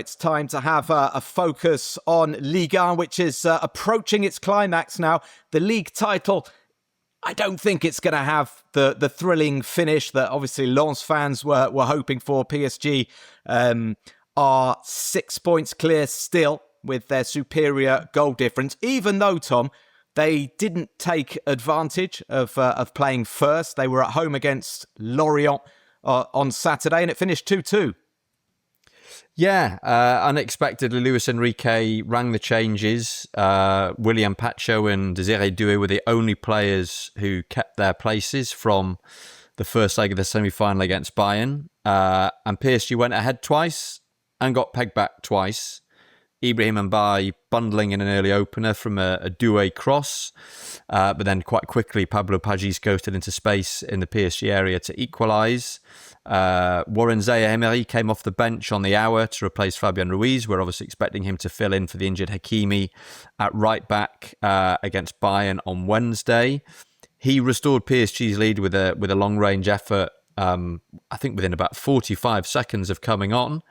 It's time to have a focus on Ligue 1, which is approaching its climax now. The league title, I don't think it's going to have the thrilling finish that obviously Lens fans were hoping for. PSG are 6 points clear still with their superior goal difference, even though, Tom, they didn't take advantage of playing first. They were at home against Lyon on Saturday, and it finished 2-2. Yeah, unexpectedly, Luis Enrique rang the changes. William Pacho and Desiré Doué were the only players who kept their places from the first leg of the semi-final against Bayern. And PSG went ahead twice and got pegged back twice. Ibrahim Mbaye bundling in an early opener from a Doué cross. But then quite quickly, Pablo Pagis ghosted into space in the PSG area to equalise. Warren Zaïre-Emery came off the bench on the hour to replace Fabian Ruiz. We're obviously expecting him to fill in for the injured Hakimi at right back against Bayern on Wednesday. He restored PSG's lead with a long-range effort, I think within about 45 seconds of coming on.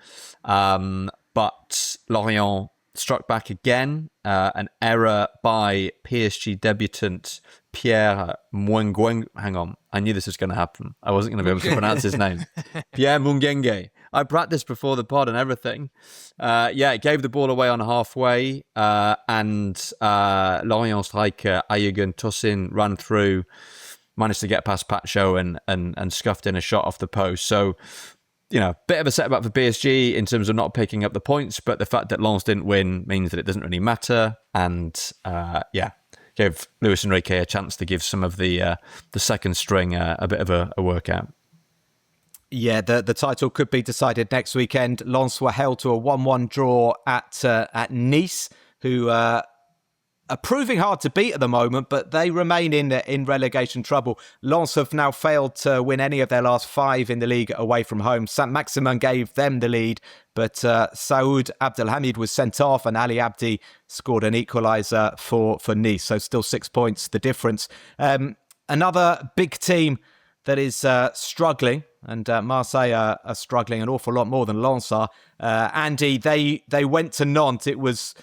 But Lorient struck back again. An error by PSG debutant Pierre Mungenge. Hang on, I knew this was going to happen. I wasn't going to be able to pronounce his name. Pierre Mungenge. I practiced before the pod and everything. It gave the ball away on halfway, and Lorient striker Ayegun Tosin ran through, managed to get past Pacho and scuffed in a shot off the post. So, bit of a setback for PSG in terms of not picking up the points, but the fact that Lens didn't win means that it doesn't really matter. And gave Luis Enrique a chance to give some of the second string a bit of a workout. Yeah, the title could be decided next weekend. Lens were held to a 1-1 draw at Nice, who are proving hard to beat at the moment, but they remain in relegation trouble. Lens have now failed to win any of their last 5 in the league away from home. Saint-Maximin gave them the lead, but Saoud Abdelhamid was sent off and Ali Abdi scored an equaliser for Nice. So still 6 points, the difference. Another big team that is struggling, and Marseille are struggling an awful lot more than Lens are. Andy, they went to Nantes. It was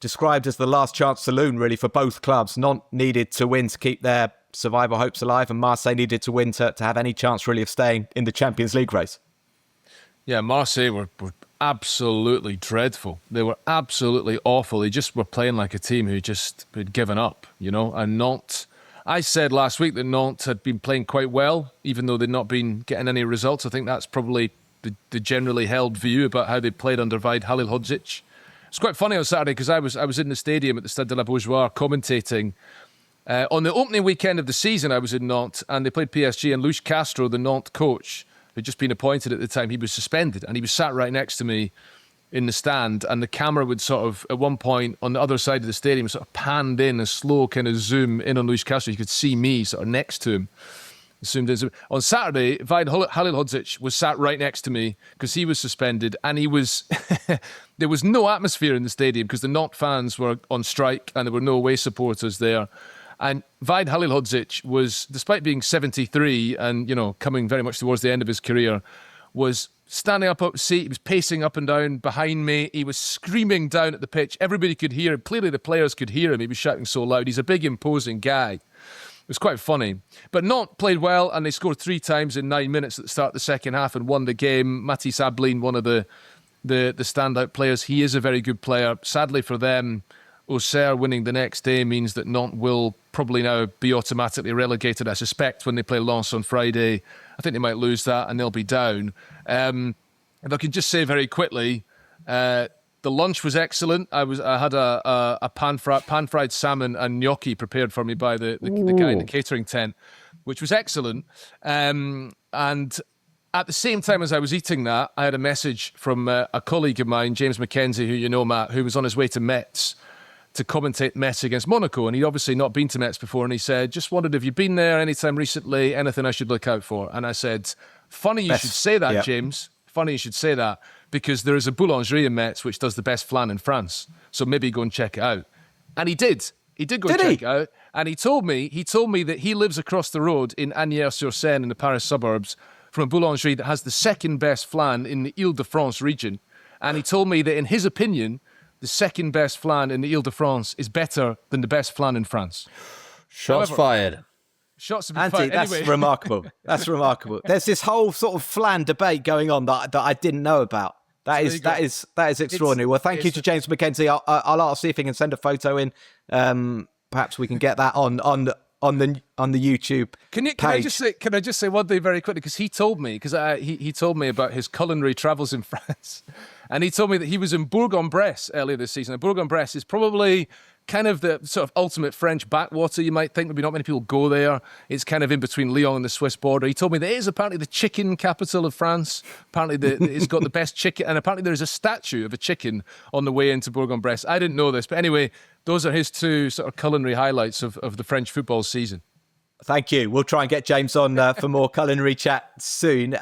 described as the last chance saloon, really, for both clubs. Nantes needed to win to keep their survival hopes alive, and Marseille needed to win to have any chance, really, of staying in the Champions League race. Yeah, Marseille were absolutely dreadful. They were absolutely awful. They just were playing like a team who'd given up, and Nantes. I said last week that Nantes had been playing quite well, even though they'd not been getting any results. I think that's probably the generally held view about how they played under Vaid Halilhodžić. It's quite funny on Saturday because I was in the stadium at the Stade de la Beaujoire commentating. On the opening weekend of the season, I was in Nantes and they played PSG, and Luis Castro, the Nantes coach, who'd just been appointed at the time, he was suspended and he was sat right next to me in the stand, and the camera would sort of, at one point on the other side of the stadium, sort of panned in a slow kind of zoom in on Luis Castro. You could see me sort of next to him. Zoomed in. On Saturday, Vaid Halilhodžić was sat right next to me because he was suspended, and he was there was no atmosphere in the stadium because the Nantes fans were on strike and there were no away supporters there. And Vaid Halilhodžić was, despite being 73 and coming very much towards the end of his career, was standing up the seat. He was pacing up and down behind me. He was screaming down at the pitch. Everybody could hear him. Clearly the players could hear him. He was shouting so loud. He's a big, imposing guy. It was quite funny. But Nantes played well, and they scored 3 times in 9 minutes at the start of the second half and won the game. Mathis Ablin, one of the standout players. He is a very good player. Sadly for them, Auxerre winning the next day means that Nantes will probably now be automatically relegated. I suspect when they play Lens on Friday, I think they might lose that and they'll be down. If I can just say very quickly, the lunch was excellent. I had a pan-fried salmon and gnocchi prepared for me by the guy in the catering tent, which was excellent. And at the same time as I was eating that, I had a message from a colleague of mine, James McKenzie, who you know, Matt, who was on his way to Metz to commentate Metz against Monaco. And he'd obviously not been to Metz before. And he said, just wondered if you'd been there anytime recently, anything I should look out for. And I said, funny you should say that, James. Funny you should say that, because there is a boulangerie in Metz which does the best flan in France. So maybe go and check it out. And he did. He did go and check it out. And he told me that he lives across the road in Agnières-sur-Seine in the Paris suburbs from a boulangerie that has the second best flan in the Ile-de-France region. And he told me that in his opinion, the second best flan in the Ile-de-France is better than the best flan in France. Shots fired. Shots have been Andy, fired. that's Anyway. remarkable. That's remarkable. There's this whole sort of flan debate going on that I didn't know about. That is extraordinary. Well, thank you to James McKenzie. I'll ask see if he can send a photo in. Perhaps we can get that on the YouTube Can I just say one thing very quickly? Because he told me he told me about his culinary travels in France, and he told me that he was in Bourg-en-Bresse earlier this season. And Bourg-en-Bresse is probably kind of the sort of ultimate French backwater, you might think. Maybe not many people go there. It's kind of in between Lyon and the Swiss border. He told me that it is apparently the chicken capital of France. Apparently it's got the best chicken, and apparently there's a statue of a chicken on the way into Bourg-en-Bresse. I didn't know this, but anyway, those are his two sort of culinary highlights of the French football season. Thank you. We'll try and get James on for more culinary chat soon.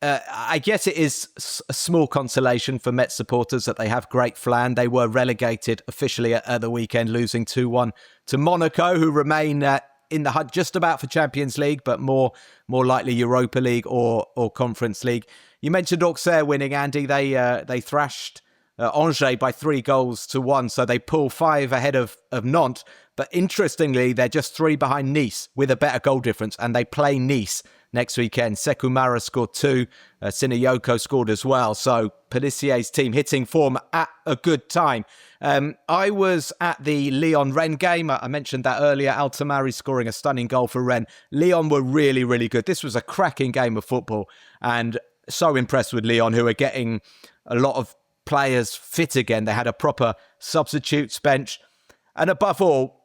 I guess it is a small consolation for Metz supporters that they have great flan. They were relegated officially at the weekend, losing 2-1 to Monaco, who remain in the hunt just about for Champions League, but more likely Europa League or Conference League. You mentioned Auxerre winning, Andy. They thrashed Angers by 3-1, so they pull 5 ahead of Nantes. But interestingly, they're just 3 behind Nice with a better goal difference, and they play Nice next weekend. Sekou Mara scored 2. Sinayoko scored as well. So Pelissier's team hitting form at a good time. I was at the Lyon-Rennes game. I mentioned that earlier. Altamari scoring a stunning goal for Rennes. Lyon were really, really good. This was a cracking game of football. And so impressed with Lyon, who are getting a lot of players fit again. They had a proper substitutes bench. And above all,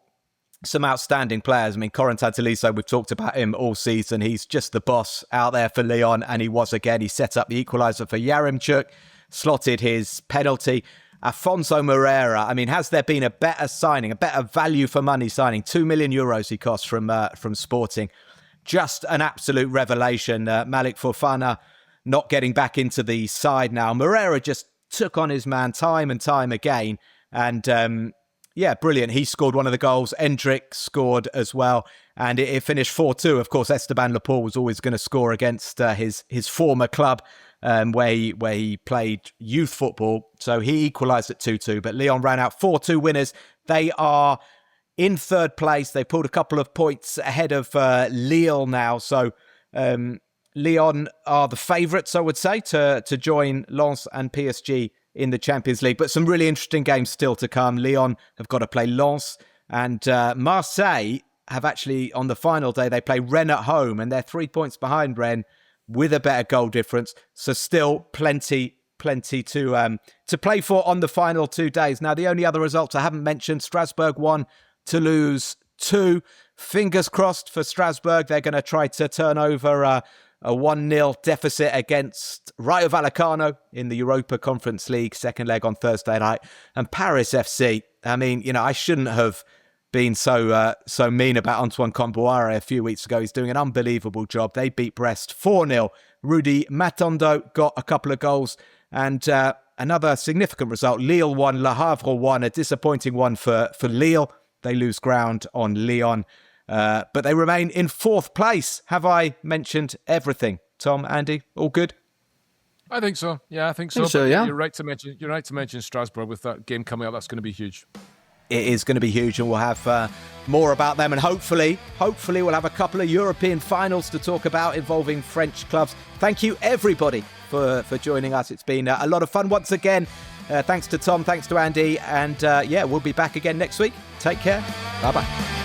some outstanding players. I mean, Corentin Tolisso, we've talked about him all season. He's just the boss out there for Lyon, and he was again. He set up the equaliser for Yaremchuk, slotted his penalty. Afonso Moreira, I mean, has there been a better signing, a better value for money signing? €2 million he cost from Sporting. Just an absolute revelation. Malik Fofana not getting back into the side now. Moreira just took on his man time and time again, and yeah, brilliant. He scored one of the goals. Endrick scored as well. And it finished 4-2. Of course, Esteban Laporte was always going to score against his former club where he played youth football. So he equalised at 2-2. But Lyon ran out 4-2 winners. They are in third place. They pulled a couple of points ahead of Lille now. So Lyon are the favourites, I would say, to join Lens and PSG in the Champions League. But some really interesting games still to come. Lyon have got to play Lens, and Marseille have actually, on the final day, they play Rennes at home, and they're 3 points behind Rennes with a better goal difference. So still plenty to play for on the final 2 days. Now, the only other results I haven't mentioned, Strasbourg 1, Toulouse 2. Fingers crossed for Strasbourg. They're going to try to turn over a 1-0 deficit against Rayo Vallecano in the Europa Conference League second leg on Thursday night. And Paris FC, I mean, you know, I shouldn't have been so mean about Antoine Comboire a few weeks ago. He's doing an unbelievable job. They beat Brest 4-0. Rudy Matondo got a couple of goals, and another significant result. Lille won, Le Havre won, a disappointing one for Lille. They lose ground on Lyon. But they remain in fourth place. Have I mentioned everything? Tom, Andy, all good? I think so. Yeah, I think so. Yeah. You're right to mention Strasbourg with that game coming up. That's going to be huge. It is going to be huge, and we'll have more about them. And hopefully we'll have a couple of European finals to talk about involving French clubs. Thank you, everybody, for joining us. It's been a lot of fun once again. Thanks to Tom, thanks to Andy, and we'll be back again next week. Take care. Bye-bye.